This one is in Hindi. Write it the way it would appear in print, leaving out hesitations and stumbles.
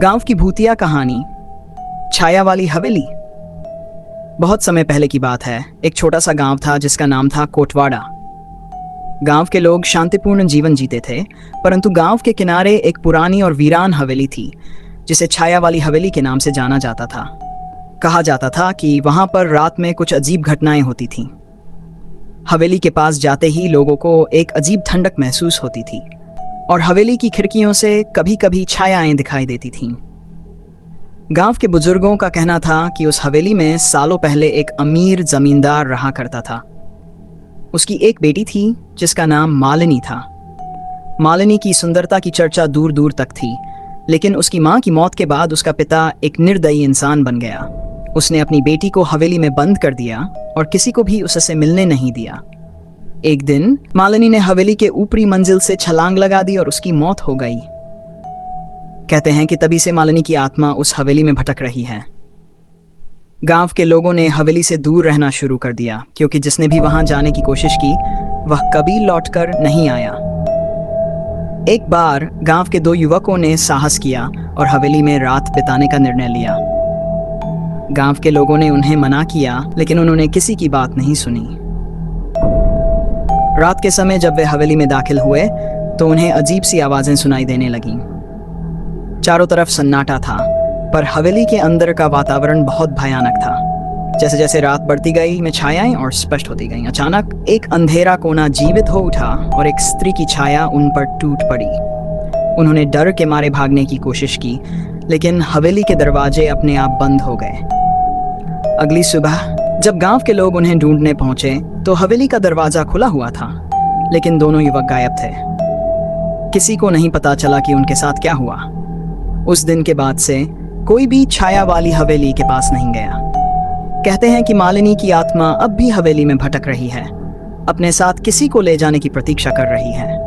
गांव की भूतिया कहानी, छाया वाली हवेली। बहुत समय पहले की बात है। एक छोटा सा गांव था जिसका नाम था कोटवाड़ा। गांव के लोग शांतिपूर्ण जीवन जीते थे, परंतु गांव के किनारे एक पुरानी और वीरान हवेली थी जिसे छाया वाली हवेली के नाम से जाना जाता था। कहा जाता था कि वहां पर रात में कुछ अजीब घटनाएं होती थीं। हवेली के पास जाते ही लोगों को एक अजीब ठंडक महसूस होती थी और हवेली की खिड़कियों से कभी कभी छायाएं दिखाई देती थीं। गांव के बुजुर्गों का कहना था कि उस हवेली में सालों पहले एक अमीर जमींदार रहा करता था। उसकी एक बेटी थी जिसका नाम मालिनी था। मालिनी की सुंदरता की चर्चा दूर दूर तक थी, लेकिन उसकी मां की मौत के बाद उसका पिता एक निर्दयी इंसान बन गया। उसने अपनी बेटी को हवेली में बंद कर दिया और किसी को भी उससे मिलने नहीं दिया। एक दिन मालिनी ने हवेली के ऊपरी मंजिल से छलांग लगा दी और उसकी मौत हो गई। कहते हैं कि तभी से मालिनी की आत्मा उस हवेली में भटक रही है। गांव के लोगों ने हवेली से दूर रहना शुरू कर दिया, क्योंकि जिसने भी वहां जाने की कोशिश की वह कभी लौटकर नहीं आया। एक बार गांव के दो युवकों ने साहस किया और हवेली में रात बिताने का निर्णय लिया। गांव के लोगों ने उन्हें मना किया, लेकिन उन्होंने किसी की बात नहीं सुनी। रात के समय जब वे हवेली में दाखिल हुए तो उन्हें अजीब सी आवाजें सुनाई देने लगीं। चारों तरफ सन्नाटा था, पर हवेली के अंदर का वातावरण बहुत भयानक था। जैसे जैसे रात बढ़ती गई में छायाएं और स्पष्ट होती गईं। अचानक एक अंधेरा कोना जीवित हो उठा और एक स्त्री की छाया उन पर टूट पड़ी। उन्होंने डर के मारे भागने की कोशिश की, लेकिन हवेली के दरवाजे अपने आप बंद हो गए। अगली सुबह जब गांव के लोग उन्हें ढूंढने पहुंचे तो हवेली का दरवाजा खुला हुआ था, लेकिन दोनों युवक गायब थे। किसी को नहीं पता चला कि उनके साथ क्या हुआ। उस दिन के बाद से कोई भी छाया वाली हवेली के पास नहीं गया। कहते हैं कि मालिनी की आत्मा अब भी हवेली में भटक रही है, अपने साथ किसी को ले जाने की प्रतीक्षा कर रही है।